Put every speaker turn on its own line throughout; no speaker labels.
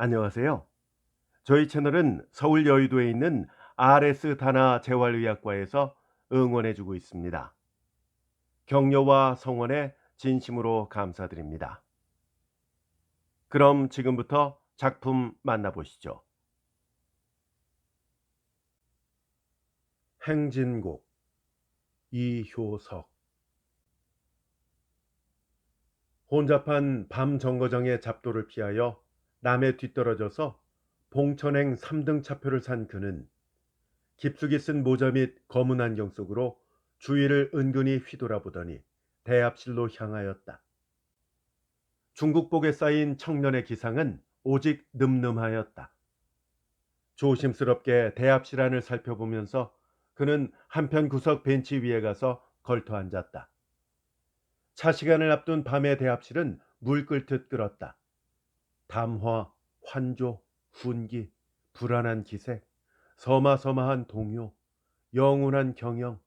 안녕하세요. 저희 채널은 서울 여의도에 있는 RS 다나 재활의학과에서 응원해주고 있습니다. 격려와 성원에 진심으로 감사드립니다. 그럼 지금부터 작품 만나보시죠. 행진곡 이효석. 혼잡한 밤 정거장의 잡도를 피하여 남에 뒤떨어져서 봉천행 3등 차표를 산 그는 깊숙이 쓴 모자 및 검은 안경 속으로 주위를 은근히 휘돌아보더니 대합실로 향하였다. 중국복에 쌓인 청년의 기상은 오직 늠름하였다. 조심스럽게 대합실 안을 살펴보면서 그는 한편 구석 벤치 위에 가서 걸터 앉았다. 차 시간을 앞둔 밤의 대합실은 물 끓듯 끓었다. 담화, 환조, 훈기, 불안한 기색, 서마서마한 동요, 영운한 경영,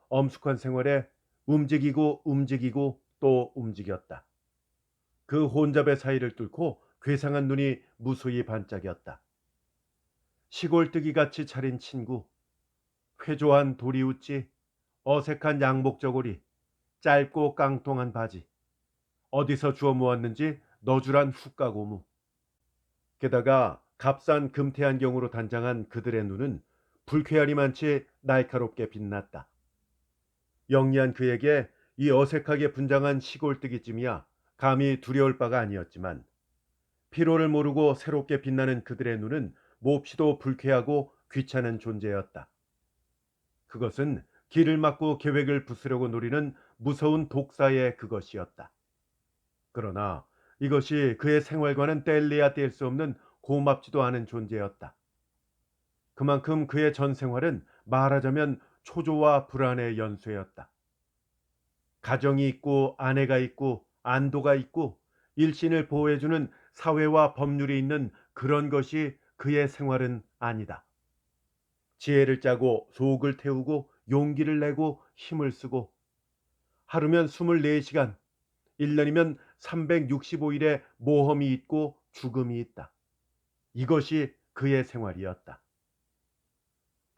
엄숙한 생활에 움직이고 움직이고 또 움직였다. 그 혼잡의 사이를 뚫고 괴상한 눈이 무수히 반짝였다. 시골뜨기같이 차린 친구, 회조한 도리우찌, 어색한 양복 저고리, 짧고 깡통한 바지, 어디서 주워 모았는지 너줄한 훅가고무. 게다가 값싼 금태 안경으로 단장한 그들의 눈은 불쾌하리만치 날카롭게 빛났다. 영리한 그에게 이 어색하게 분장한 시골뜨기쯤이야 감히 두려울 바가 아니었지만 피로를 모르고 새롭게 빛나는 그들의 눈은 몹시도 불쾌하고 귀찮은 존재였다. 그것은 길을 막고 계획을 부수려고 노리는 무서운 독사의 그것이었다. 그러나 이것이 그의 생활과는 뗄래야 뗄 수 없는 고맙지도 않은 존재였다. 그만큼 그의 전 생활은 말하자면 초조와 불안의 연쇄였다. 가정이 있고 아내가 있고 안도가 있고 일신을 보호해주는 사회와 법률이 있는 그런 것이 그의 생활은 아니다. 지혜를 짜고 속을 태우고 용기를 내고 힘을 쓰고 하루면 24시간, 1년이면 365일의 모험이 있고 죽음이 있다. 이것이 그의 생활이었다.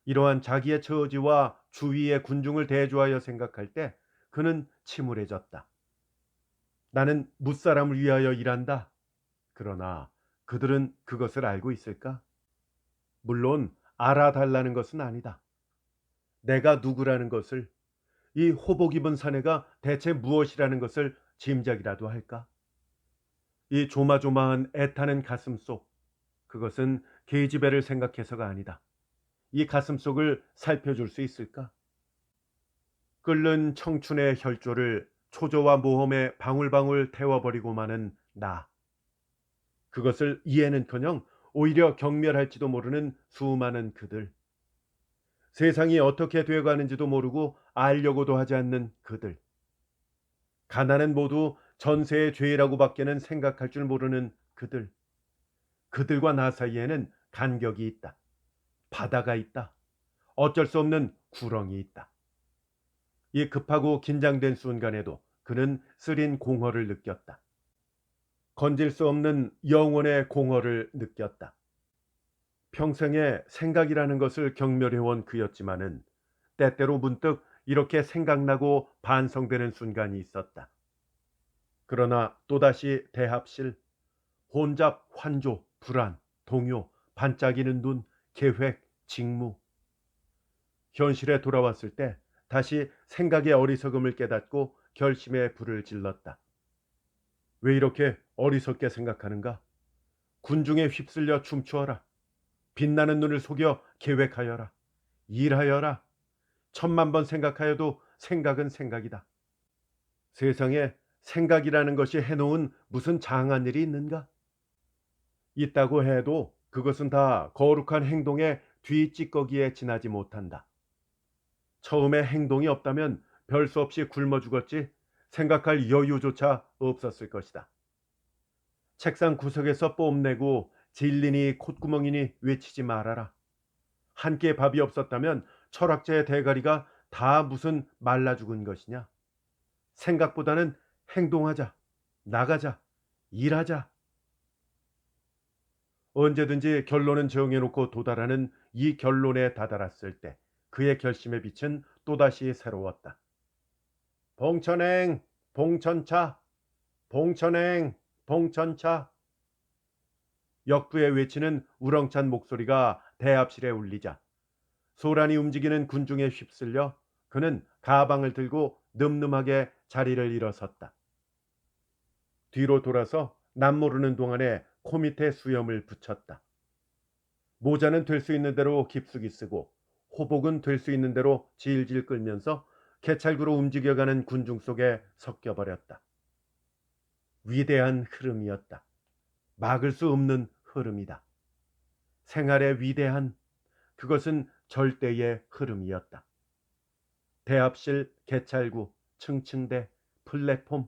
이러한 자기의 처지와 주위의 군중을 대조하여 생각할 때 그는 침울해졌다. 나는 무사람을 위하여 일한다. 그러나 그들은 그것을 알고 있을까? 물론 알아달라는 것은 아니다. 내가 누구라는 것을, 이 호복 입은 사내가 대체 무엇이라는 것을 짐작이라도 할까? 이 조마조마한 애타는 가슴 속, 그것은 계집애를 생각해서가 아니다. 이 가슴 속을 살펴줄 수 있을까? 끓는 청춘의 혈조를 초조와 모험에 방울방울 태워버리고 마는 나. 그것을 이해는커녕 오히려 경멸할지도 모르는 수많은 그들. 세상이 어떻게 되어가는지도 모르고 알려고도 하지 않는 그들. 가난은 모두 전세의 죄라고 밖에는 생각할 줄 모르는 그들. 그들과 나 사이에는 간격이 있다. 바다가 있다. 어쩔 수 없는 구렁이 있다. 이 급하고 긴장된 순간에도 그는 쓰린 공허를 느꼈다. 건질 수 없는 영혼의 공허를 느꼈다. 평생에 생각이라는 것을 경멸해온 그였지만은 때때로 문득 이렇게 생각나고 반성되는 순간이 있었다. 그러나 또다시 대합실, 혼잡, 환조, 불안, 동요, 반짝이는 눈, 계획, 직무. 현실에 돌아왔을 때 다시 생각의 어리석음을 깨닫고 결심의 불을 질렀다. 왜 이렇게 어리석게 생각하는가? 군중에 휩쓸려 춤추어라. 빛나는 눈을 속여 계획하여라. 일하여라. 천만 번 생각하여도 생각은 생각이다. 세상에 생각이라는 것이 해놓은 무슨 장한 일이 있는가? 있다고 해도 그것은 다 거룩한 행동의 뒤찌꺼기에 지나지 못한다. 처음에 행동이 없다면 별 수 없이 굶어 죽었지 생각할 여유조차 없었을 것이다. 책상 구석에서 뽐내고 진리니 콧구멍이니 외치지 말아라. 한 끼의 밥이 없었다면 철학자의 대가리가 다 무슨 말라 죽은 것이냐. 생각보다는 행동하자, 나가자, 일하자. 언제든지 결론은 정해놓고 도달하는 이 결론에 다다랐을 때 그의 결심의 빛은 또다시 새로웠다. 봉천행, 봉천차, 봉천행, 봉천차. 역부의 외치는 우렁찬 목소리가 대합실에 울리자 소란이 움직이는 군중에 휩쓸려 그는 가방을 들고 늠름하게 자리를 일어섰다. 뒤로 돌아서 남모르는 동안에 코 밑에 수염을 붙였다. 모자는 될 수 있는 대로 깊숙이 쓰고 호복은 될 수 있는 대로 질질 끌면서 개찰구로 움직여가는 군중 속에 섞여버렸다. 위대한 흐름이었다. 막을 수 없는 흐름이다. 생활의 위대한, 그것은 절대의 흐름이었다. 대합실, 개찰구, 층층대, 플랫폼,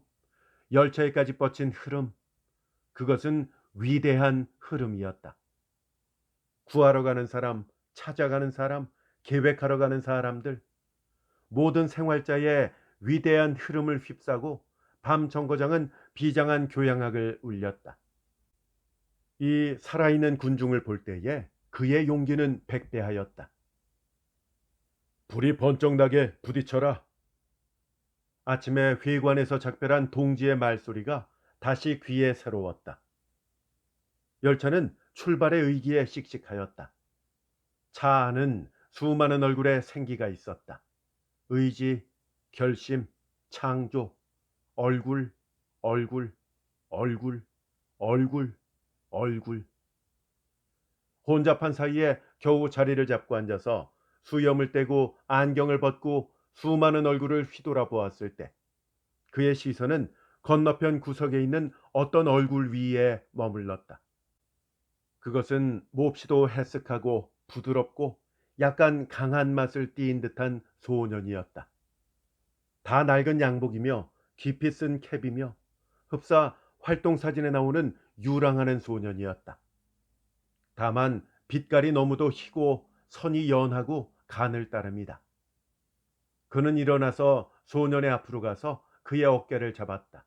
열차에까지 뻗친 흐름, 그것은 위대한 흐름이었다. 구하러 가는 사람, 찾아가는 사람, 계획하러 가는 사람들, 모든 생활자의 위대한 흐름을 휩싸고 밤 정거장은 비장한 교향악을 울렸다. 이 살아있는 군중을 볼 때에 그의 용기는 백배하였다. 불이 번쩍 나게 부딪혀라. 아침에 회관에서 작별한 동지의 말소리가 다시 귀에 새로웠다. 열차는 출발의 의기에 씩씩하였다. 차 안은 수많은 얼굴에 생기가 있었다. 의지, 결심, 창조, 얼굴, 얼굴, 얼굴, 얼굴, 얼굴. 혼잡한 사이에 겨우 자리를 잡고 앉아서 수염을 떼고 안경을 벗고 수많은 얼굴을 휘돌아 보았을 때 그의 시선은 건너편 구석에 있는 어떤 얼굴 위에 머물렀다. 그것은 몹시도 해쓱하고 부드럽고 약간 강한 맛을 띠인 듯한 소년이었다. 다 낡은 양복이며 깊이 쓴 캡이며 흡사 활동사진에 나오는 유랑하는 소년이었다. 다만 빛깔이 너무도 희고 선이 연하고 가늘 따릅니다. 그는 일어나서 소년의 앞으로 가서 그의 어깨를 잡았다.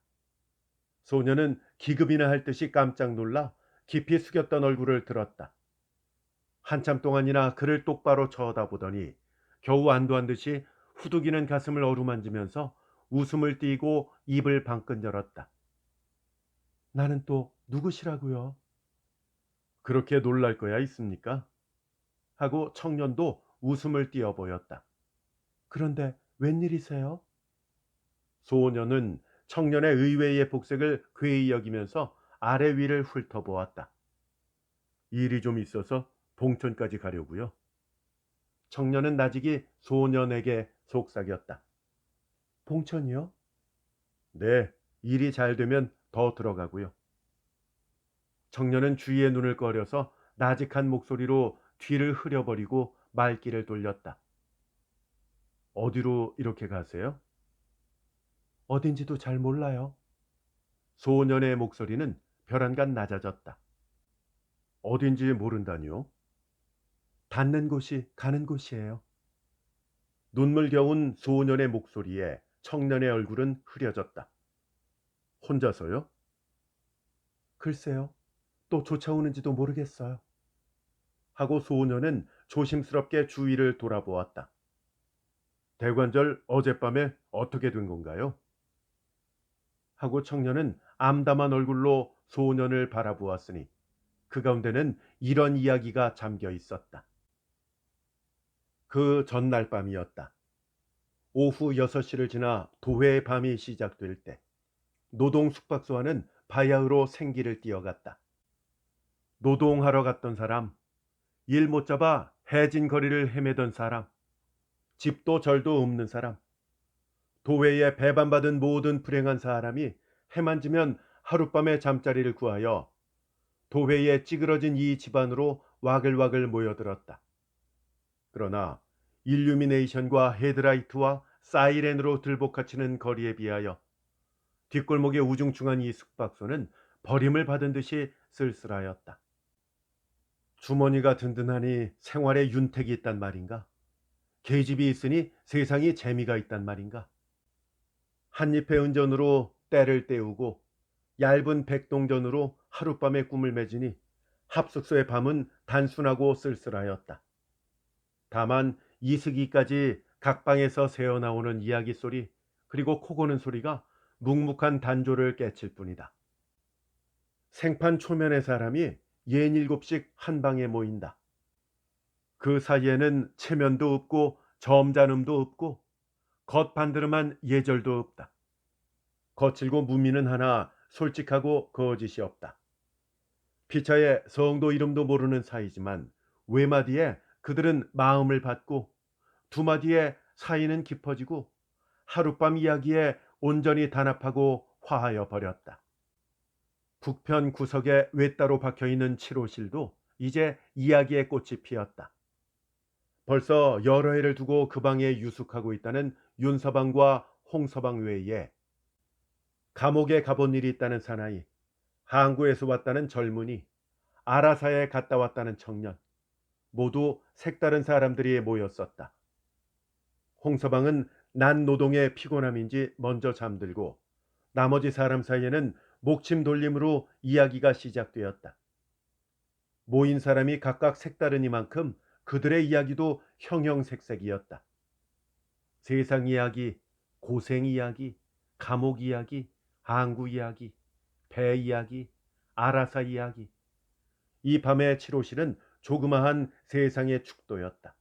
소년은 기급이나 할 듯이 깜짝 놀라 깊이 숙였던 얼굴을 들었다. 한참 동안이나 그를 똑바로 쳐다보더니 겨우 안도한 듯이 후두기는 가슴을 어루만지면서 웃음을 띠고 입을 방끈 열었다. 나는 또 누구시라고요? 그렇게 놀랄 거야 있습니까? 하고 청년도 웃음을 띄어 보였다. 그런데 웬일이세요? 소년은 청년의 의외의 복색을 괴히 여기면서 아래 위를 훑어보았다. 일이 좀 있어서 봉천까지 가려고요. 청년은 나직이 소년에게 속삭였다. 봉천이요? 네, 일이 잘 되면 더 들어가고요. 청년은 주위의 눈을 꺼려서 나직한 목소리로 뒤를 흐려버리고 말귀를 돌렸다. 어디로 이렇게 가세요? 어딘지도 잘 몰라요. 소년의 목소리는 벼랑간 낮아졌다. 어딘지 모른다니요? 닿는 곳이 가는 곳이에요. 눈물 겨운 소년의 목소리에 청년의 얼굴은 흐려졌다. 혼자서요? 글쎄요. 또 쫓아오는지도 모르겠어요. 하고 소년은 조심스럽게 주위를 돌아보았다. 대관절 어젯밤에 어떻게 된 건가요? 하고 청년은 암담한 얼굴로 소년을 바라보았으니 그 가운데는 이런 이야기가 잠겨 있었다. 그 전날 밤이었다. 오후 6시를 지나 도회의 밤이 시작될 때 노동 숙박소와는 바야흐로 생기를 띄어갔다. 노동하러 갔던 사람, 일 못 잡아 해진 거리를 헤매던 사람, 집도 절도 없는 사람, 도회에 배반받은 모든 불행한 사람이 해만지면 하룻밤에 잠자리를 구하여 도회에 찌그러진 이 집안으로 와글와글 모여들었다. 그러나 일루미네이션과 헤드라이트와 사이렌으로 들볶아치는 거리에 비하여 뒷골목에 우중충한 이 숙박소는 버림을 받은 듯이 쓸쓸하였다. 주머니가 든든하니 생활에 윤택이 있단 말인가? 계집이 있으니 세상이 재미가 있단 말인가? 한입의 은전으로 때를 때우고 얇은 백동전으로 하룻밤의 꿈을 맺으니 합숙소의 밤은 단순하고 쓸쓸하였다. 다만 이슬기까지 각 방에서 새어나오는 이야기 소리 그리고 코 고는 소리가 묵묵한 단조를 깨칠 뿐이다. 생판 초면의 사람이 67씩 한 방에 모인다. 그 사이에는 체면도 없고 점잖음도 없고 겉반드름한 예절도 없다. 거칠고 무미는 하나 솔직하고 거짓이 없다. 피차의 성도 이름도 모르는 사이지만 외마디에 그들은 마음을 받고 두마디에 사이는 깊어지고 하룻밤 이야기에 온전히 단합하고 화하여 버렸다. 북편 구석에 외따로 박혀있는 칠호실도 이제 이야기의 꽃이 피었다. 벌써 여러 해를 두고 그 방에 유숙하고 있다는 윤서방과 홍서방 외에 감옥에 가본 일이 있다는 사나이, 항구에서 왔다는 젊은이, 아라사에 갔다 왔다는 청년, 모두 색다른 사람들이 모였었다. 홍서방은 낮 노동의 피곤함인지 먼저 잠들고 나머지 사람 사이에는 목침 돌림으로 이야기가 시작되었다. 모인 사람이 각각 색다르니만큼 그들의 이야기도 형형색색이었다. 세상 이야기, 고생 이야기, 감옥 이야기, 항구 이야기, 배 이야기, 아라사 이야기. 이 밤의 칠호실은 조그마한 세상의 축도였다.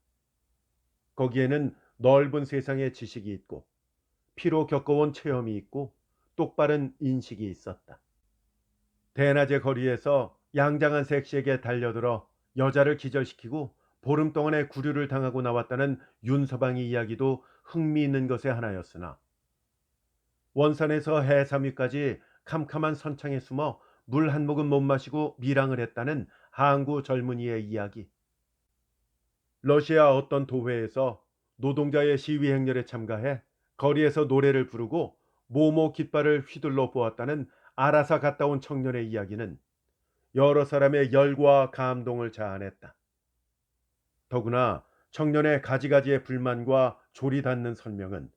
거기에는 넓은 세상의 지식이 있고 피로 겪어온 체험이 있고 똑바른 인식이 있었다. 대낮의 거리에서 양장한 색시에게 달려들어 여자를 기절시키고 보름 동안의 구류를 당하고 나왔다는 윤서방의 이야기도 흥미있는 것의 하나였으나 원산에서 해 3위까지 캄캄한 선창에 숨어 물 한 모금 못 마시고 밀항을 했다는 항구 젊은이의 이야기, 러시아 어떤 도회에서 노동자의 시위 행렬에 참가해 거리에서 노래를 부르고 모모 깃발을 휘둘러 보았다는 아라사 갔다 온 청년의 이야기는 여러 사람의 열과 감동을 자아냈다. 더구나 청년의 가지가지의 불만과 조리 닿는 설명은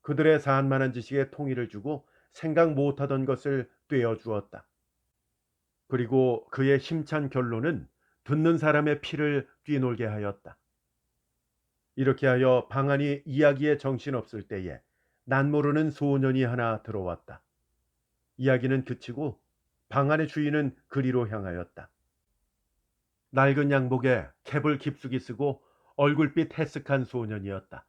그들의 산만한 지식에 통일을 주고 생각 못하던 것을 꿰어주었다. 그리고 그의 힘찬 결론은 듣는 사람의 피를 뛰놀게 하였다. 이렇게 하여 방안이 이야기에 정신없을 때에 난 모르는 소년이 하나 들어왔다. 이야기는 그치고 방안의 주인은 그리로 향하였다. 낡은 양복에 캡을 깊숙이 쓰고 얼굴빛 해쓱한 소년이었다.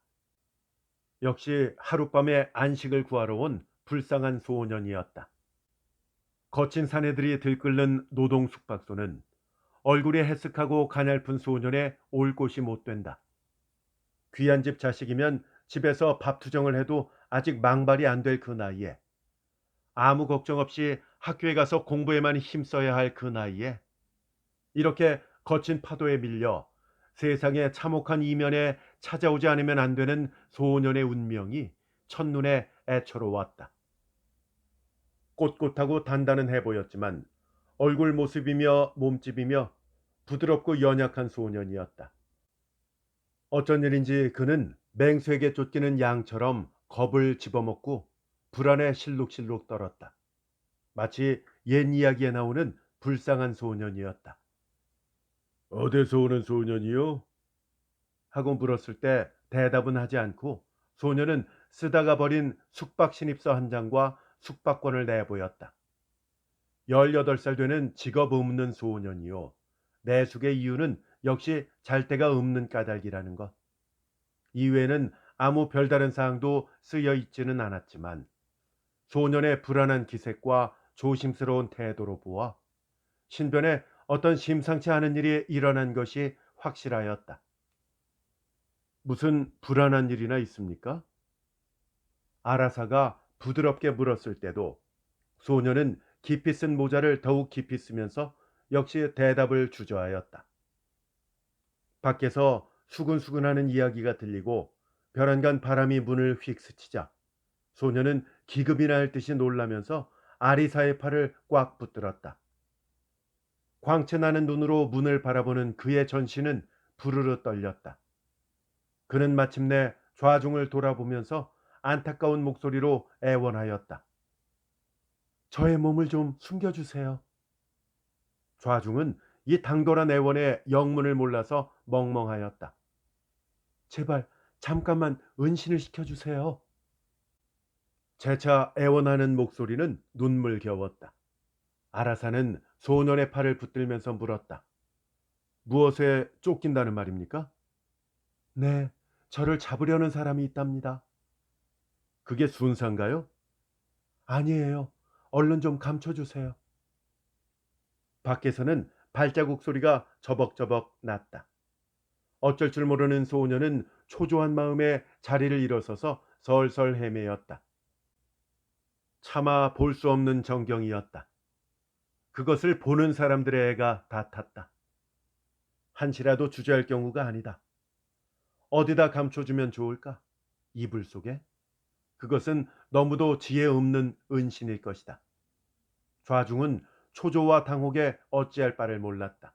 역시 하룻밤에 안식을 구하러 온 불쌍한 소년이었다. 거친 사내들이 들끓는 노동 숙박소는 얼굴이 해쓱하고 가냘픈 소년의 올 곳이 못 된다. 귀한 집 자식이면 집에서 밥 투정을 해도 아직 망발이 안 될 그 나이에, 아무 걱정 없이 학교에 가서 공부에만 힘써야 할 그 나이에 이렇게 거친 파도에 밀려 세상의 참혹한 이면에 찾아오지 않으면 안 되는 소년의 운명이 첫눈에 애처로웠다. 꼿꼿하고 단단은 해 보였지만 얼굴 모습이며 몸집이며 부드럽고 연약한 소년이었다. 어쩐 일인지 그는 맹수에게 쫓기는 양처럼 겁을 집어먹고 불안에 실룩실룩 떨었다. 마치 옛 이야기에 나오는 불쌍한 소년이었다. 어디서 오는 소년이요? 하고 물었을 때 대답은 하지 않고 소년은 쓰다가 버린 숙박신입서 한 장과 숙박권을 내보였다. 18살 되는 직업 없는 소년이요. 내숙의 이유는 역시 잘 데가 없는 까닭이라는 것. 이외에는 아무 별다른 사항도 쓰여 있지는 않았지만 소년의 불안한 기색과 조심스러운 태도로 보아 신변에 어떤 심상치 않은 일이 일어난 것이 확실하였다. 무슨 불안한 일이나 있습니까? 아라사가 부드럽게 물었을 때도 소년은 깊이 쓴 모자를 더욱 깊이 쓰면서 역시 대답을 주저하였다. 밖에서 수근수근하는 이야기가 들리고 벼랑간 바람이 문을 휙 스치자 소년은 기급이나 할 듯이 놀라면서 아리사의 팔을 꽉 붙들었다. 광채 나는 눈으로 문을 바라보는 그의 전신은 부르르 떨렸다. 그는 마침내 좌중을 돌아보면서 안타까운 목소리로 애원하였다. 저의 몸을 좀 숨겨주세요. 좌중은 이 당돌한 애원의 영문을 몰라서 멍멍하였다. 제발 잠깐만 은신을 시켜주세요. 재차 애원하는 목소리는 눈물겨웠다. 아라사는 소년의 팔을 붙들면서 물었다. 무엇에 쫓긴다는 말입니까? 네, 저를 잡으려는 사람이 있답니다. 그게 순사인가요? 아니에요. 얼른 좀 감춰주세요. 밖에서는 발자국 소리가 저벅저벅 났다. 어쩔 줄 모르는 소녀는 초조한 마음에 자리를 일어서서 설설 헤매었다. 차마 볼 수 없는 정경이었다. 그것을 보는 사람들의 애가 다 탔다. 한시라도 주저할 경우가 아니다. 어디다 감춰주면 좋을까? 이불 속에? 그것은 너무도 지혜 없는 은신일 것이다. 좌중은 초조와 당혹에 어찌할 바를 몰랐다.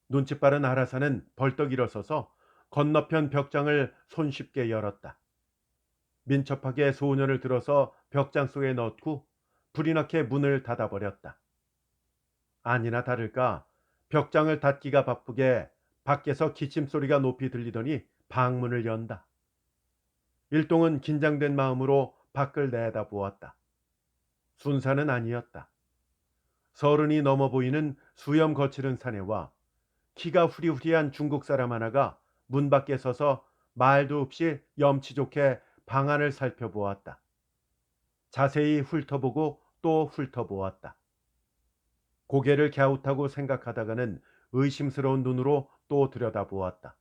눈치 빠른 아라사는 벌떡 일어서서 건너편 벽장을 손쉽게 열었다. 민첩하게 소년을 들어서 벽장 속에 넣고 불이 나게 문을 닫아버렸다. 아니나 다를까 벽장을 닫기가 바쁘게 밖에서 기침 소리가 높이 들리더니 방문을 연다. 일동은 긴장된 마음으로 밖을 내다보았다. 순사는 아니었다. 서른이 넘어 보이는 수염 거칠은 사내와 키가 후리후리한 중국 사람 하나가 문 밖에 서서 말도 없이 염치 좋게 방 안을 살펴보았다. 자세히 훑어보고 또 훑어보았다. 고개를 갸웃하고 생각하다가는 의심스러운 눈으로 또 들여다보았다.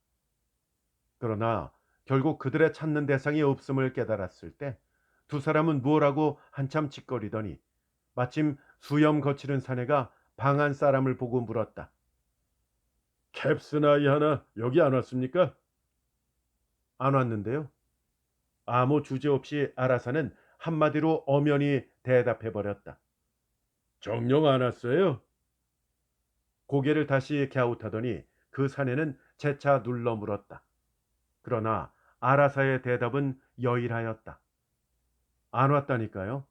그러나 결국 그들의 찾는 대상이 없음을 깨달았을 때 두 사람은 무엇라고 한참 짓거리더니 마침 수염 거칠은 사내가 방 안 사람을 보고 물었다. 캡슨 아이 하나 여기 안 왔습니까? 안 왔는데요. 아무 주제 없이 아라사는 한마디로 엄연히 대답해버렸다. 정녕 안 왔어요? 고개를 다시 갸웃하더니 그 사내는 재차 눌러 물었다. 그러나 아라사의 대답은 여일하였다. 안 왔다니까요.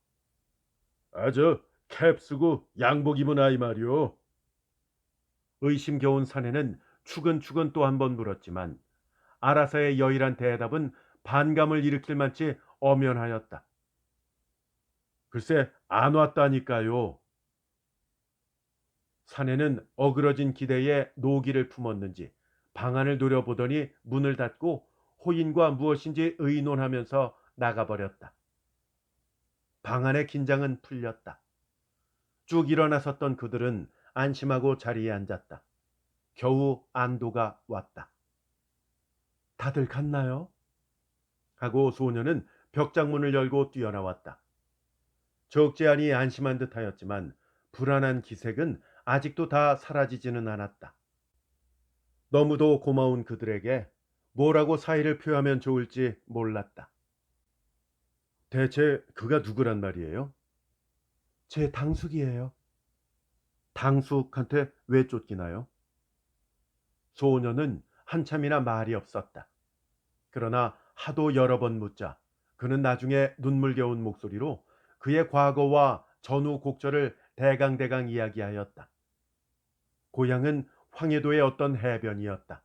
저 캡 쓰고 양복 입은 아이 말이오. 의심겨운 사내는 추근추근 또 한 번 물었지만 아라사의 여일한 대답은 반감을 일으킬 만치 엄연하였다. 글쎄 안 왔다니까요. 사내는 어그러진 기대에 노기를 품었는지 방안을 노려보더니 문을 닫고 호인과 무엇인지 의논하면서 나가버렸다. 방 안의 긴장은 풀렸다. 쭉 일어나섰던 그들은 안심하고 자리에 앉았다. 겨우 안도가 왔다. 다들 갔나요? 하고 소녀는 벽장문을 열고 뛰어나왔다. 적지 않이 안심한 듯하였지만 불안한 기색은 아직도 다 사라지지는 않았다. 너무도 고마운 그들에게 뭐라고 사의를 표하면 좋을지 몰랐다. 대체 그가 누구란 말이에요? 제 당숙이에요. 당숙한테 왜 쫓기나요? 소녀는 한참이나 말이 없었다. 그러나 하도 여러 번 묻자 그는 나중에 눈물겨운 목소리로 그의 과거와 전후 곡절을 대강대강 이야기하였다. 고향은 황해도의 어떤 해변이었다.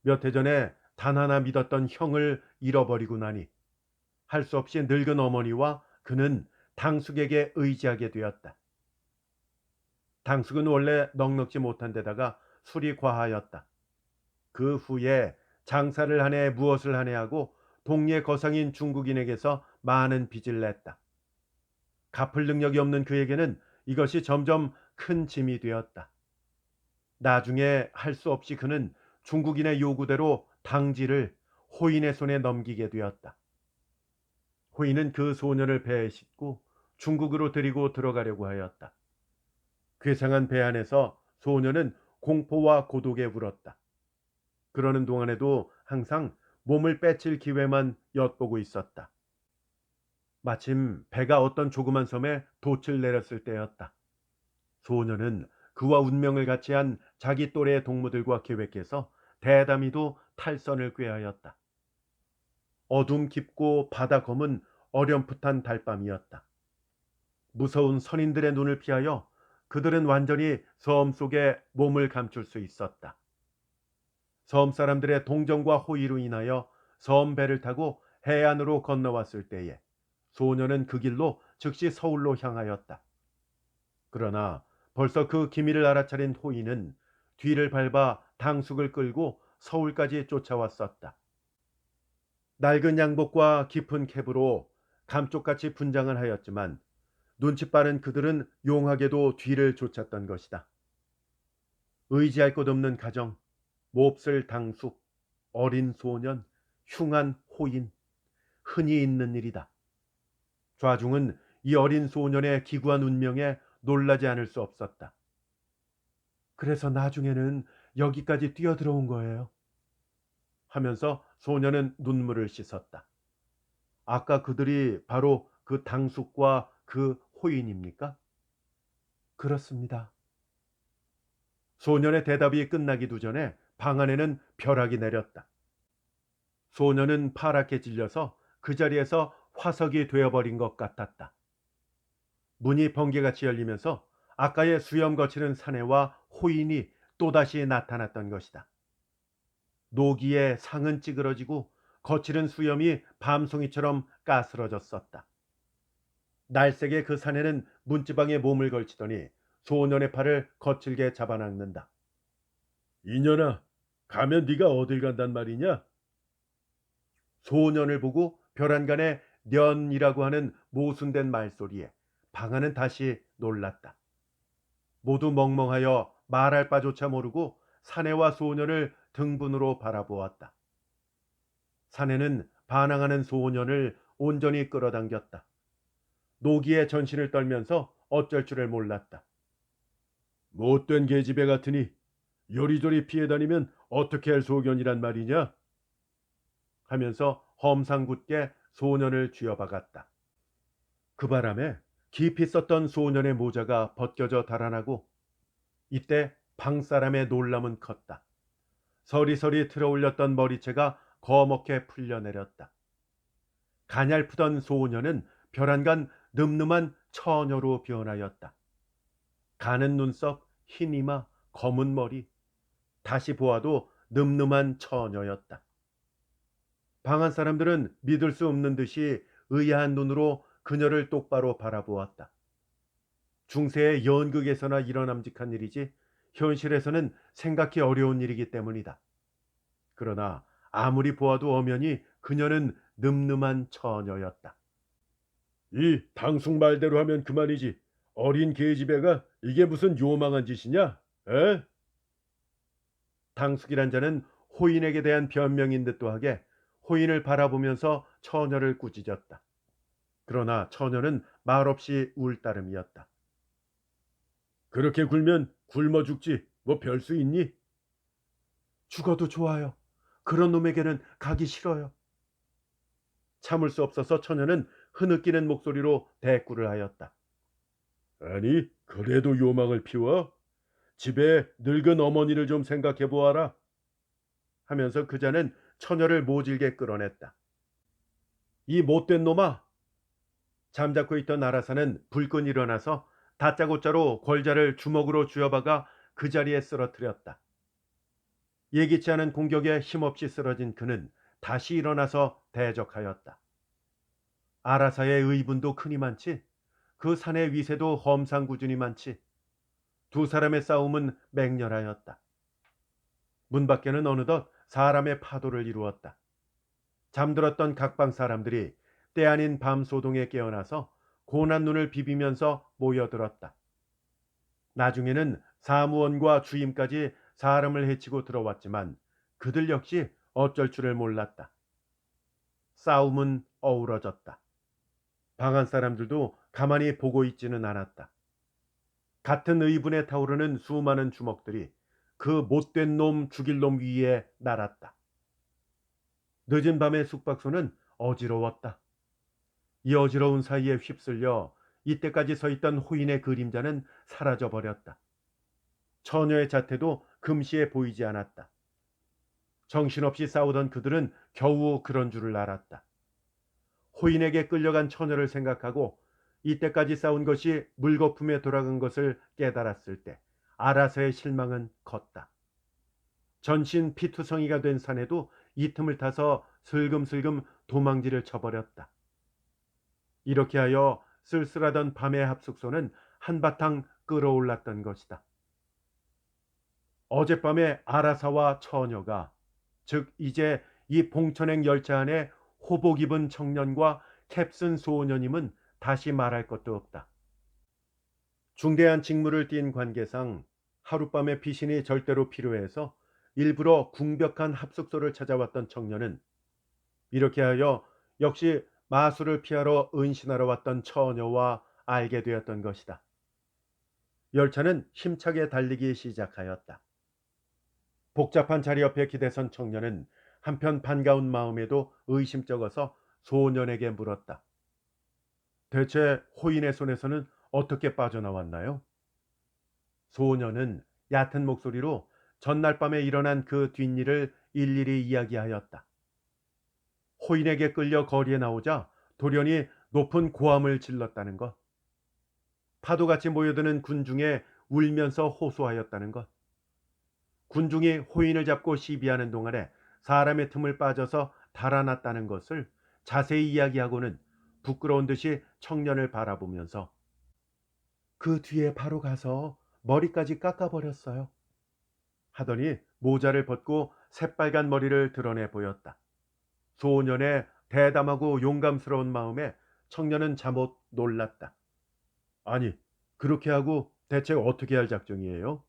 몇 해 전에 단 하나 믿었던 형을 잃어버리고 나니 할 수 없이 늙은 어머니와 그는 당숙에게 의지하게 되었다. 당숙은 원래 넉넉지 못한 데다가 술이 과하였다. 그 후에 장사를 하네 무엇을 하네 하고 동네 거상인 중국인에게서 많은 빚을 냈다. 갚을 능력이 없는 그에게는 이것이 점점 큰 짐이 되었다. 나중에 할 수 없이 그는 중국인의 요구대로 당지를 호인의 손에 넘기게 되었다. 호인은 그 소년을 배에 싣고 중국으로 데리고 들어가려고 하였다. 괴상한 배 안에서 소년은 공포와 고독에 울었다. 그러는 동안에도 항상 몸을 빼칠 기회만 엿보고 있었다. 마침 배가 어떤 조그만 섬에 돛을 내렸을 때였다. 소년은 그와 운명을 같이 한 자기 또래의 동무들과 계획해서 대담히도 탈선을 꾀하였다. 어둠 깊고 바다 검은 어렴풋한 달밤이었다. 무서운 선인들의 눈을 피하여 그들은 완전히 섬 속에 몸을 감출 수 있었다. 섬 사람들의 동정과 호의로 인하여 섬 배를 타고 해안으로 건너왔을 때에 소녀는 그 길로 즉시 서울로 향하였다. 그러나 벌써 그 기밀을 알아차린 호의는 뒤를 밟아 당숙을 끌고 서울까지 쫓아왔었다. 낡은 양복과 깊은 캡으로 감쪽같이 분장을 하였지만 눈치 빠른 그들은 용하게도 뒤를 쫓았던 것이다. 의지할 것 없는 가정, 몹쓸 당숙, 어린 소년, 흉한 호인, 흔히 있는 일이다. 좌중은 이 어린 소년의 기구한 운명에 놀라지 않을 수 없었다. 그래서 나중에는 여기까지 뛰어들어온 거예요. 하면서 소년은 눈물을 씻었다. 아까 그들이 바로 그 당숙과 그 호인입니까? 그렇습니다. 소년의 대답이 끝나기도 전에 방 안에는 벼락이 내렸다. 소년은 파랗게 질려서 그 자리에서 화석이 되어버린 것 같았다. 문이 번개같이 열리면서 아까의 수염 거치는 사내와 호인이 또다시 나타났던 것이다. 노기의 상은 찌그러지고 거칠은 수염이 밤송이처럼 까스러졌었다. 날쌔게 그 사내는 문지방에 몸을 걸치더니 소년의 팔을 거칠게 잡아당긴다. 이년아, 가면 네가 어딜 간단 말이냐? 소년을 보고 벼란간에 년이라고 하는 모순된 말소리에 방아는 다시 놀랐다. 모두 멍멍하여 말할 바조차 모르고 사내와 소년을 등분으로 바라보았다. 사내는 반항하는 소년을 온전히 끌어당겼다. 노기의 전신을 떨면서 어쩔 줄을 몰랐다. 못된 계집애 같으니 요리조리 피해 다니면 어떻게 할 소견이란 말이냐? 하면서 험상궂게 소년을 쥐어박았다. 그 바람에 깊이 썼던 소년의 모자가 벗겨져 달아나고 이때 방사람의 놀람은 컸다. 서리서리 틀어올렸던 머리채가 거먹게 풀려내렸다. 가냘프던 소년은 벼란간 늠름한 처녀로 변하였다. 가는 눈썹, 흰 이마, 검은 머리, 다시 보아도 늠름한 처녀였다. 방한 사람들은 믿을 수 없는 듯이 의아한 눈으로 그녀를 똑바로 바라보았다. 중세의 연극에서나 일어남직한 일이지 현실에서는 생각이 어려운 일이기 때문이다. 그러나 아무리 보아도 엄연히 그녀는 늠름한 처녀였다. 이 당숙 말대로 하면 그만이지. 어린 계집애가 이게 무슨 요망한 짓이냐? 에? 당숙이란 자는 호인에게 대한 변명인 듯도 하게 호인을 바라보면서 처녀를 꾸짖었다. 그러나 처녀는 말없이 울 따름이었다. 그렇게 굴면 굶어 죽지. 뭐 별 수 있니? 죽어도 좋아요. 그런 놈에게는 가기 싫어요. 참을 수 없어서 처녀는 흐느끼는 목소리로 대꾸를 하였다. 아니, 그래도 요망을 피워? 집에 늙은 어머니를 좀 생각해 보아라. 하면서 그자는 처녀를 모질게 끌어냈다. 이 못된 놈아! 잠자코 있던 아라사는 불끈 일어나서 다짜고짜로 골자를 주먹으로 쥐어박아 그 자리에 쓰러뜨렸다. 예기치 않은 공격에 힘없이 쓰러진 그는 다시 일어나서 대적하였다. 아라사의 의분도 크니만치 그 산의 위세도 험상궂으니 많지 두 사람의 싸움은 맹렬하였다. 문 밖에는 어느덧 사람의 파도를 이루었다. 잠들었던 각방 사람들이 때 아닌 밤소동에 깨어나서 고난 눈을 비비면서 모여들었다. 나중에는 사무원과 주임까지 사람을 해치고 들어왔지만 그들 역시 어쩔 줄을 몰랐다. 싸움은 어우러졌다. 방한 사람들도 가만히 보고 있지는 않았다. 같은 의분에 타오르는 수많은 주먹들이 그 못된 놈 죽일 놈 위에 날았다. 늦은 밤의 숙박소는 어지러웠다. 이 어지러운 사이에 휩쓸려 이때까지 서 있던 호인의 그림자는 사라져 버렸다. 처녀의 자태도 금시에 보이지 않았다. 정신없이 싸우던 그들은 겨우 그런 줄을 알았다. 호인에게 끌려간 처녀를 생각하고 이때까지 쌓은 것이 물거품에 돌아간 것을 깨달았을 때 알아서의 실망은 컸다. 전신 피투성이가 된 사내도 이 틈을 타서 슬금슬금 도망지를 쳐버렸다. 이렇게 하여 쓸쓸하던 밤의 합숙소는 한바탕 끓어올랐던 것이다. 어젯밤에 아라사와 처녀가, 즉 이제 이 봉천행 열차 안에 호복 입은 청년과 캡쓴 소년임은 다시 말할 것도 없다. 중대한 직무를 띈 관계상 하룻밤의 피신이 절대로 필요해서 일부러 궁벽한 합숙소를 찾아왔던 청년은 이렇게 하여 역시 마술을 피하러 은신하러 왔던 처녀와 알게 되었던 것이다. 열차는 힘차게 달리기 시작하였다. 복잡한 자리 옆에 기대선 청년은 한편 반가운 마음에도 의심쩍어서 소년에게 물었다. 대체 호인의 손에서는 어떻게 빠져나왔나요? 소년은 얕은 목소리로 전날 밤에 일어난 그 뒷일을 일일이 이야기하였다. 호인에게 끌려 거리에 나오자 돌연히 높은 고함을 질렀다는 것. 파도같이 모여드는 군중에 울면서 호소하였다는 것. 군중이 호인을 잡고 시비하는 동안에 사람의 틈을 빠져서 달아났다는 것을 자세히 이야기하고는 부끄러운 듯이 청년을 바라보면서 그 뒤에 바로 가서 머리까지 깎아버렸어요. 하더니 모자를 벗고 새빨간 머리를 드러내 보였다. 소년의 대담하고 용감스러운 마음에 청년은 잠옷 놀랐다. 아니, 그렇게 하고 대체 어떻게 할 작정이에요?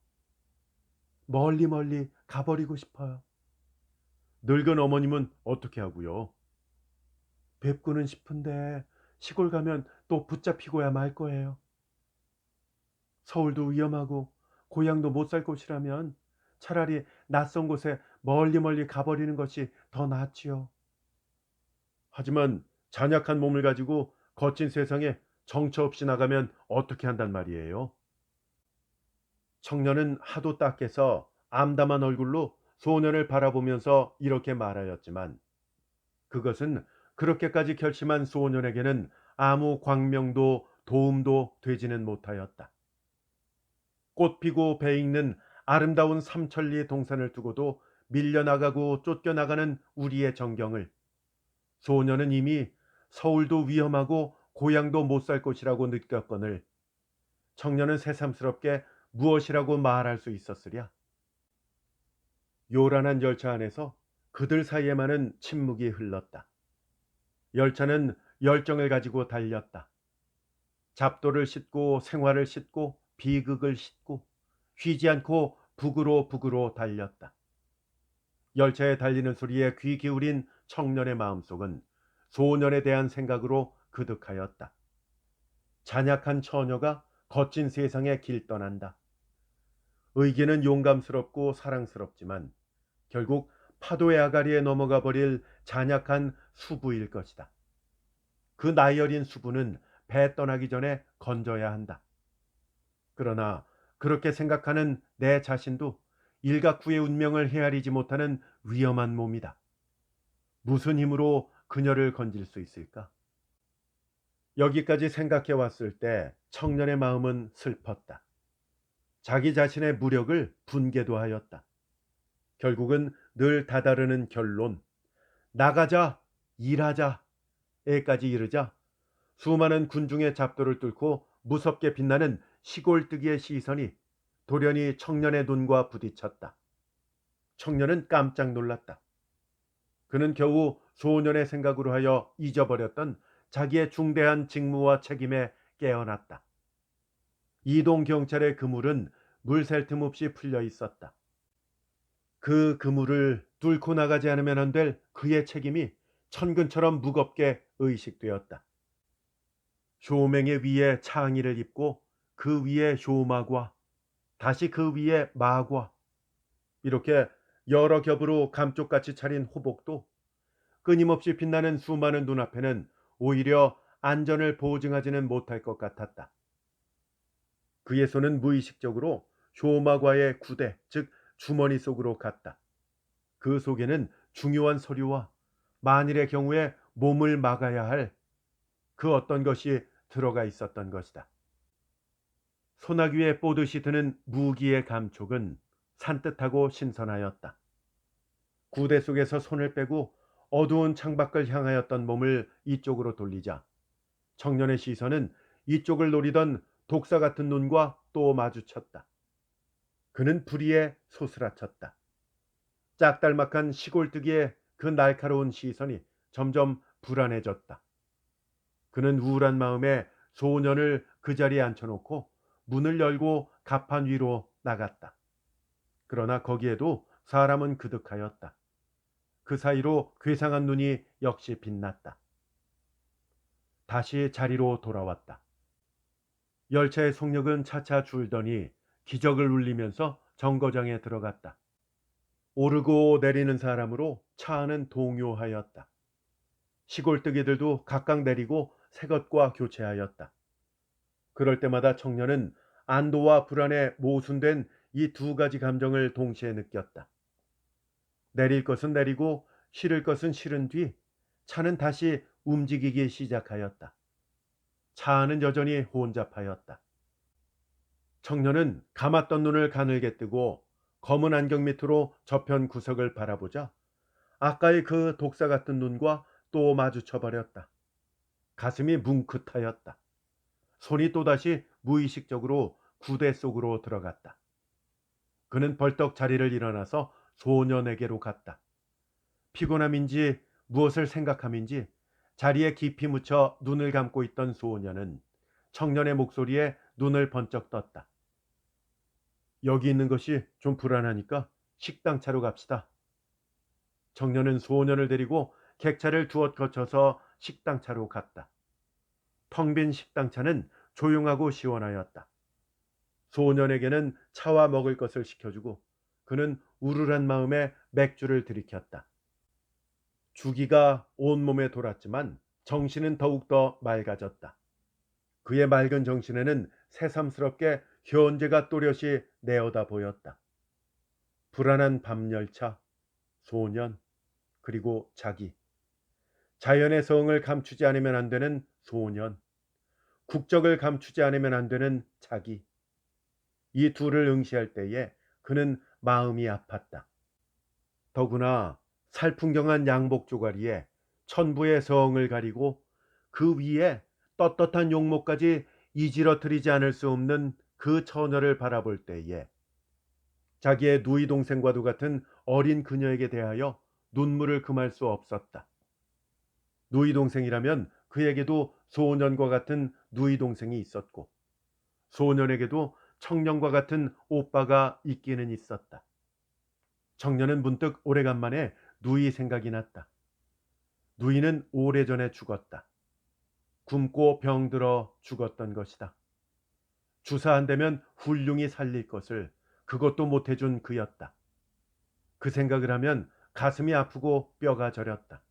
멀리 멀리 가버리고 싶어요. 늙은 어머님은 어떻게 하고요? 뵙고는 싶은데 시골 가면 또 붙잡히고야 말 거예요. 서울도 위험하고 고향도 못 살 곳이라면 차라리 낯선 곳에 멀리 멀리 가버리는 것이 더 낫지요. 하지만 잔약한 몸을 가지고 거친 세상에 정처 없이 나가면 어떻게 한단 말이에요? 청년은 하도 딱해서 암담한 얼굴로 소년을 바라보면서 이렇게 말하였지만 그것은 그렇게까지 결심한 소년에게는 아무 광명도 도움도 되지는 못하였다. 꽃 피고 배 익는 아름다운 삼천리 동산을 두고도 밀려나가고 쫓겨나가는 우리의 정경을 소년은 이미 서울도 위험하고 고향도 못 살 곳이라고 느꼈거늘 청년은 새삼스럽게 무엇이라고 말할 수 있었으랴. 요란한 열차 안에서 그들 사이에만은 침묵이 흘렀다. 열차는 열정을 가지고 달렸다. 잡도를 싣고 생활을 싣고 비극을 싣고 쉬지 않고 북으로 달렸다. 열차에 달리는 소리에 귀 기울인 청년의 마음속은 소년에 대한 생각으로 그득하였다. 잔약한 처녀가 거친 세상에 길 떠난다. 의기는 용감스럽고 사랑스럽지만 결국 파도의 아가리에 넘어가 버릴 잔약한 수부일 것이다. 그 나이 어린 수부는 배 떠나기 전에 건져야 한다. 그러나 그렇게 생각하는 내 자신도 일각후의 운명을 헤아리지 못하는 위험한 몸이다. 무슨 힘으로 그녀를 건질 수 있을까? 여기까지 생각해 왔을 때 청년의 마음은 슬펐다. 자기 자신의 무력을 분개도 하였다. 결국은 늘 다다르는 결론, 나가자, 일하자에까지 이르자 수많은 군중의 잡도를 뚫고 무섭게 빛나는 시골뜨기의 시선이 돌연히 청년의 눈과 부딪혔다. 청년은 깜짝 놀랐다. 그는 겨우 소년의 생각으로 하여 잊어버렸던 자기의 중대한 직무와 책임에 깨어났다. 이동 경찰의 그물은 물 샐 틈 없이 풀려 있었다. 그 그물을 뚫고 나가지 않으면 안 될 그의 책임이 천근처럼 무겁게 의식되었다. 쇼맹의 위에 창의를 입고 그 위에 쇼마과 다시 그 위에 마과 이렇게 여러 겹으로 감쪽같이 차린 호복도 끊임없이 빛나는 수많은 눈앞에는 오히려 안전을 보증하지는 못할 것 같았다. 그의 손은 무의식적으로 쇼마과의 구대, 즉 주머니 속으로 갔다. 그 속에는 중요한 서류와 만일의 경우에 몸을 막아야 할 그 어떤 것이 들어가 있었던 것이다. 소나귀에 뽀듯이 드는 무기의 감촉은 산뜻하고 신선하였다. 구대 속에서 손을 빼고 어두운 창밖을 향하였던 몸을 이쪽으로 돌리자 청년의 시선은 이쪽을 노리던 독사 같은 눈과 또 마주쳤다. 그는 불의에 소스라쳤다. 짝달막한 시골뜨기의 그 날카로운 시선이 점점 불안해졌다. 그는 우울한 마음에 소년을 그 자리에 앉혀놓고 문을 열고 가판 위로 나갔다. 그러나 거기에도 사람은 그득하였다. 그 사이로 괴상한 눈이 역시 빛났다. 다시 자리로 돌아왔다. 열차의 속력은 차차 줄더니 기적을 울리면서 정거장에 들어갔다. 오르고 내리는 사람으로 차 안은 동요하였다. 시골뜨기들도 각각 내리고 새 것과 교체하였다. 그럴 때마다 청년은 안도와 불안에 모순된 이 두 가지 감정을 동시에 느꼈다. 내릴 것은 내리고 실을 것은 실은 뒤 차는 다시 움직이기 시작하였다. 차 안은 여전히 혼잡하였다. 청년은 감았던 눈을 가늘게 뜨고 검은 안경 밑으로 저편 구석을 바라보자 아까의 그 독사 같은 눈과 또 마주쳐 버렸다. 가슴이 뭉클하였다. 손이 또다시 무의식적으로 구대 속으로 들어갔다. 그는 벌떡 자리를 일어나서 소년에게로 갔다. 피곤함인지 무엇을 생각함인지 자리에 깊이 묻혀 눈을 감고 있던 소년은 청년의 목소리에 눈을 번쩍 떴다. 여기 있는 것이 좀 불안하니까 식당 차로 갑시다. 청년은 소년을 데리고 객차를 두엇 거쳐서 식당 차로 갔다. 텅 빈 식당 차는 조용하고 시원하였다. 소년에게는 차와 먹을 것을 시켜주고 그는 우울한 마음에 맥주를 들이켰다. 주기가 온몸에 돌았지만 정신은 더욱더 맑아졌다. 그의 맑은 정신에는 새삼스럽게 현재가 또렷이 내어다 보였다. 불안한 밤열차, 소년, 그리고 자기. 자연의 성을 감추지 않으면 안 되는 소년, 국적을 감추지 않으면 안 되는 자기. 이 둘을 응시할 때에 그는 마음이 아팠다. 더구나 살풍경한 양복 조가리에 천부의 성을 가리고 그 위에 떳떳한 용모까지 이지러뜨리지 않을 수 없는 그 처녀를 바라볼 때에 자기의 누이 동생과도 같은 어린 그녀에게 대하여 눈물을 금할 수 없었다. 누이 동생이라면 그에게도 소년과 같은 누이 동생이 있었고 소년에게도 청년과 같은 오빠가 있기는 있었다. 청년은 문득 오래간만에 누이 생각이 났다. 누이는 오래전에 죽었다. 굶고 병들어 죽었던 것이다. 주사 안 대면 훌륭히 살릴 것을 그것도 못해준 그였다. 그 생각을 하면 가슴이 아프고 뼈가 저렸다.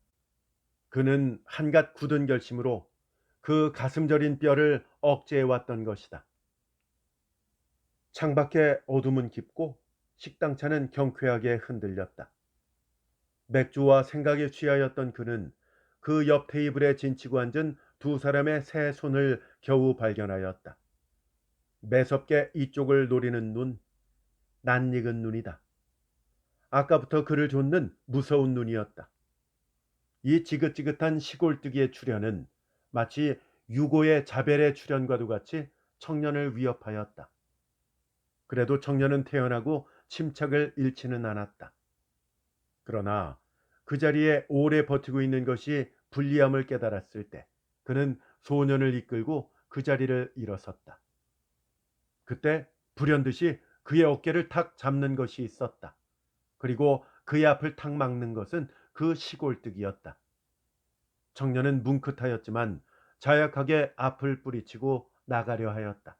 그는 한갓 굳은 결심으로 그 가슴 저린 뼈를 억제해왔던 것이다. 창밖에 어둠은 깊고 식당차는 경쾌하게 흔들렸다. 맥주와 생각에 취하였던 그는 그 옆 테이블에 진치고 앉은 두 사람의 새 손을 겨우 발견하였다. 매섭게 이쪽을 노리는 눈, 낯익은 눈이다. 아까부터 그를 좇는 무서운 눈이었다. 이 지긋지긋한 시골뜨기의 출현은 마치 유고의 자벨의 출현과도 같이 청년을 위협하였다. 그래도 청년은 태어나고 침착을 잃지는 않았다. 그러나 그 자리에 오래 버티고 있는 것이 불리함을 깨달았을 때 그는 소년을 이끌고 그 자리를 일어섰다. 그때 불현듯이 그의 어깨를 탁 잡는 것이 있었다. 그리고 그의 앞을 탁 막는 것은 그 시골뜨기였다. 청년은 뭉클하였지만 자약하게 앞을 뿌리치고 나가려 하였다.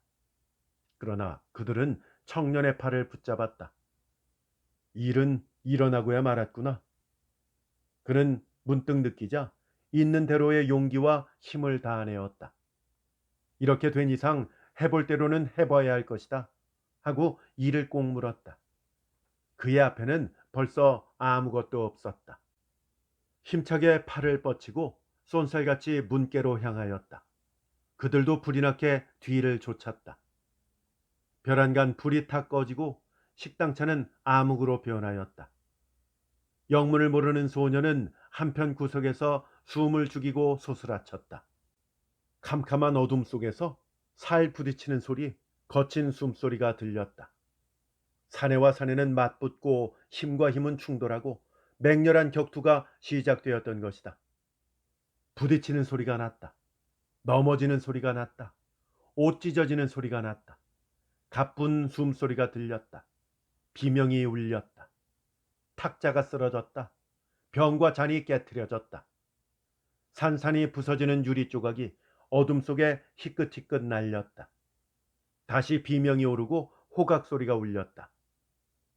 그러나 그들은 청년의 팔을 붙잡았다. 일은 일어나고야 말았구나. 그는 문득 느끼자 있는 대로의 용기와 힘을 다하내었다. 이렇게 된 이상 해볼 대로는 해봐야 할 것이다 하고 이를 꼭 물었다. 그의 앞에는 벌써 아무것도 없었다. 힘차게 팔을 뻗치고 쏜살같이 문께로 향하였다. 그들도 불이 나게 뒤를 쫓았다. 벼란간 불이 탁 꺼지고 식당차는 암흑으로 변하였다. 영문을 모르는 소녀는 한편 구석에서 숨을 죽이고 소스라쳤다. 캄캄한 어둠 속에서 살 부딪히는 소리, 거친 숨소리가 들렸다. 사내와 사내는 맞붙고 힘과 힘은 충돌하고 맹렬한 격투가 시작되었던 것이다. 부딪히는 소리가 났다. 넘어지는 소리가 났다. 옷 찢어지는 소리가 났다. 가쁜 숨소리가 들렸다. 비명이 울렸다. 탁자가 쓰러졌다. 병과 잔이 깨트려졌다. 산산이 부서지는 유리 조각이 어둠 속에 희끗희끗 날렸다. 다시 비명이 오르고 호각 소리가 울렸다.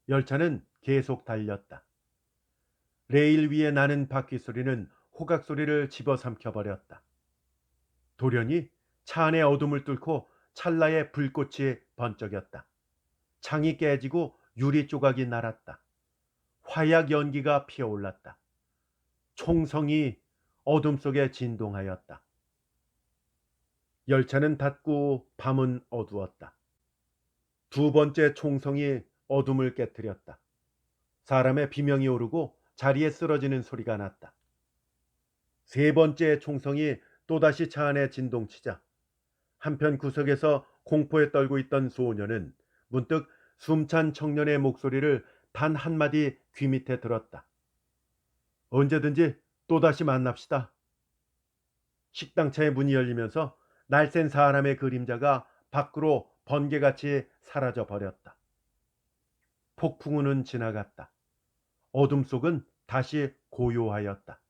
열차는 계속 달렸다. 레일 위에 나는 바퀴 소리는 호각 소리를 집어삼켜 버렸다. 돌연히 차 안의 어둠을 뚫고 찰나의 불꽃이 번쩍였다. 창이 깨지고 유리 조각이 날았다. 화약 연기가 피어올랐다. 총성이 어둠 속에 진동하였다. 열차는 닫고 밤은 어두웠다. 두 번째 총성이 어둠을 깨뜨렸다. 사람의 비명이 오르고 자리에 쓰러지는 소리가 났다. 세 번째 총성이 또다시 차 안에 진동치자 한편 구석에서 공포에 떨고 있던 소녀는 문득 숨찬 청년의 목소리를 단 한마디 귀 밑에 들었다. 언제든지 또다시 만납시다. 식당차의 문이 열리면서 날쌘 사람의 그림자가 밖으로 번개같이 사라져 버렸다. 폭풍우는 지나갔다. 어둠 속은 다시 고요하였다.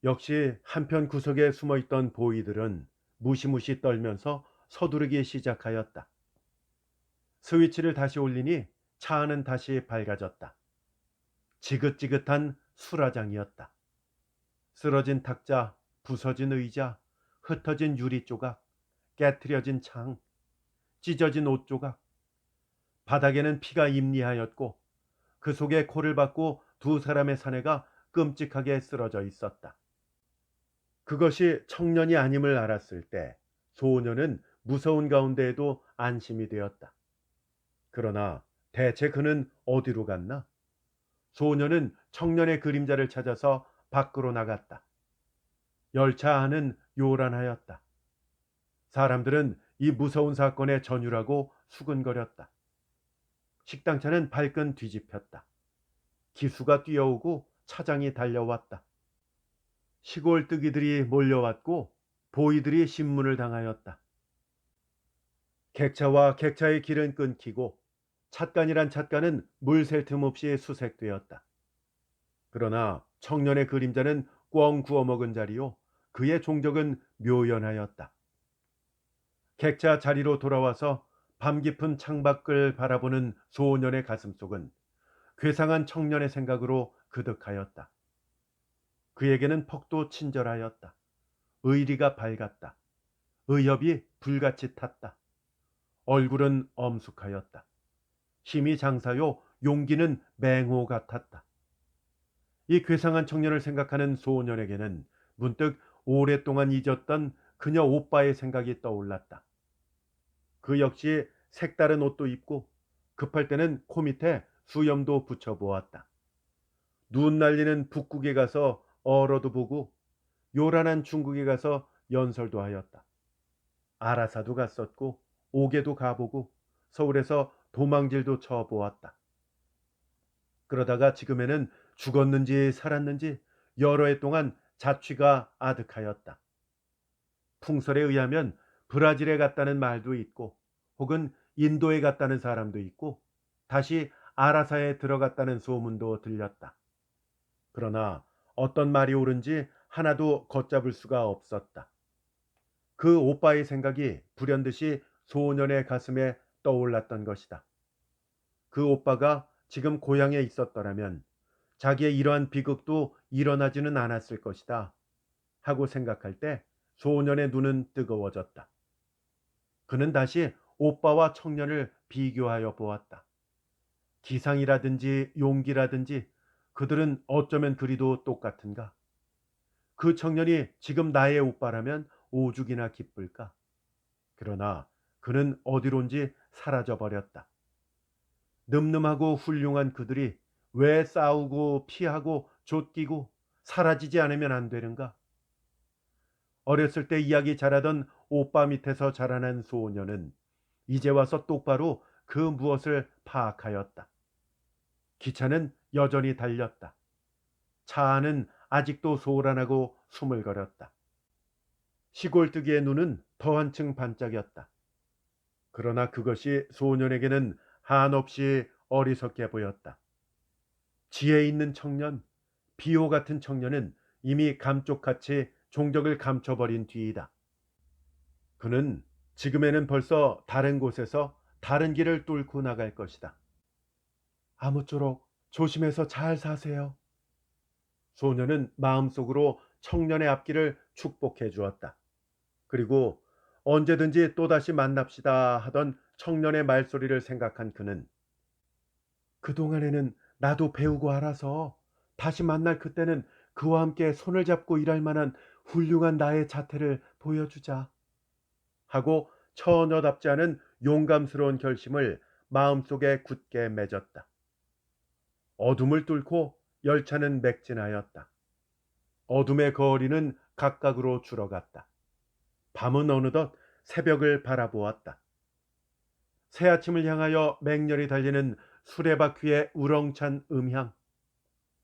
역시 한편 구석에 숨어있던 보이들은 무시무시 떨면서 서두르기 시작하였다. 스위치를 다시 올리니 차 안은 다시 밝아졌다. 지긋지긋한 수라장이었다. 쓰러진 탁자, 부서진 의자, 흩어진 유리 조각, 깨트려진 창, 찢어진 옷 조각. 바닥에는 피가 임리하였고 그 속에 코를 박고 두 사람의 사내가 끔찍하게 쓰러져 있었다. 그것이 청년이 아님을 알았을 때 소녀는 무서운 가운데에도 안심이 되었다. 그러나 대체 그는 어디로 갔나? 소녀는 청년의 그림자를 찾아서 밖으로 나갔다. 열차 안은 요란하였다. 사람들은 이 무서운 사건에 전율하고 수근거렸다. 식당차는 발끈 뒤집혔다. 기수가 뛰어오고 차장이 달려왔다. 시골 뜨기들이 몰려왔고 보이들이 신문을 당하였다. 객차와 객차의 길은 끊기고 찻간이란 찻간은 물 셀 틈 없이 수색되었다. 그러나 청년의 그림자는 꿩 구워먹은 자리요 그의 종적은 묘연하였다. 객차 자리로 돌아와서 밤 깊은 창밖을 바라보는 소년의 가슴속은 괴상한 청년의 생각으로 그득하였다. 그에게는 퍽도 친절하였다. 의리가 밝았다. 의협이 불같이 탔다. 얼굴은 엄숙하였다. 힘이 장사요 용기는 맹호 같았다. 이 괴상한 청년을 생각하는 소년에게는 문득 오랫동안 잊었던 그녀 오빠의 생각이 떠올랐다. 그 역시 색다른 옷도 입고 급할 때는 코 밑에 수염도 붙여보았다. 눈 날리는 북극에 가서 얼어도 보고 요란한 중국에 가서 연설도 하였다. 아라사도 갔었고 옥에도 가보고 서울에서 도망질도 쳐보았다. 그러다가 지금에는 죽었는지 살았는지 여러 해 동안 자취가 아득하였다. 풍설에 의하면 브라질에 갔다는 말도 있고 혹은 인도에 갔다는 사람도 있고 다시 아라사에 들어갔다는 소문도 들렸다. 그러나 어떤 말이 옳은지 하나도 걷잡을 수가 없었다. 그 오빠의 생각이 불현듯이 소년의 가슴에 떠올랐던 것이다. 그 오빠가 지금 고향에 있었더라면 자기의 이러한 비극도 일어나지는 않았을 것이다 하고 생각할 때 소년의 눈은 뜨거워졌다. 그는 다시 오빠와 청년을 비교하여 보았다. 기상이라든지 용기라든지 그들은 어쩌면 그리도 똑같은가? 그 청년이 지금 나의 오빠라면 오죽이나 기쁠까? 그러나 그는 어디론지 사라져 버렸다. 늠름하고 훌륭한 그들이 왜 싸우고 피하고 쫓기고 사라지지 않으면 안 되는가? 어렸을 때 이야기 잘하던 오빠 밑에서 자라난 소녀는 이제 와서 똑바로 그 무엇을 파악하였다. 기차는 여전히 달렸다. 차 안은 아직도 소란하고 수물거렸다. 시골뜨기의 눈은 더 한층 반짝였다. 그러나 그것이 소년에게는 한없이 어리석게 보였다. 지혜 있는 청년, 비호 같은 청년은 이미 감쪽같이 종적을 감춰버린 뒤이다. 그는 지금에는 벌써 다른 곳에서 다른 길을 뚫고 나갈 것이다. 아무쪼록 조심해서 잘 사세요. 소년은 마음속으로 청년의 앞길을 축복해 주었다. 그리고 언제든지 또다시 만납시다 하던 청년의 말소리를 생각한 그는 그동안에는 나도 배우고 알아서 다시 만날 그때는 그와 함께 손을 잡고 일할 만한 훌륭한 나의 자태를 보여주자 하고 처녀답지 않은 용감스러운 결심을 마음속에 굳게 맺었다. 어둠을 뚫고 열차는 맥진하였다. 어둠의 거리는 각각으로 줄어갔다. 밤은 어느덧 새벽을 바라보았다. 새 아침을 향하여 맹렬히 달리는 수레바퀴의 우렁찬 음향.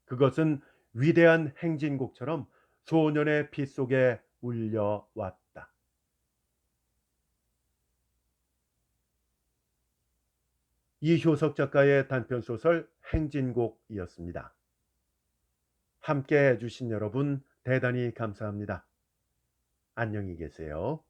그것은 위대한 행진곡처럼 소년의 피 속에 울려왔다. 이효석 작가의 단편소설 행진곡이었습니다. 함께 해주신 여러분 대단히 감사합니다. 안녕히 계세요.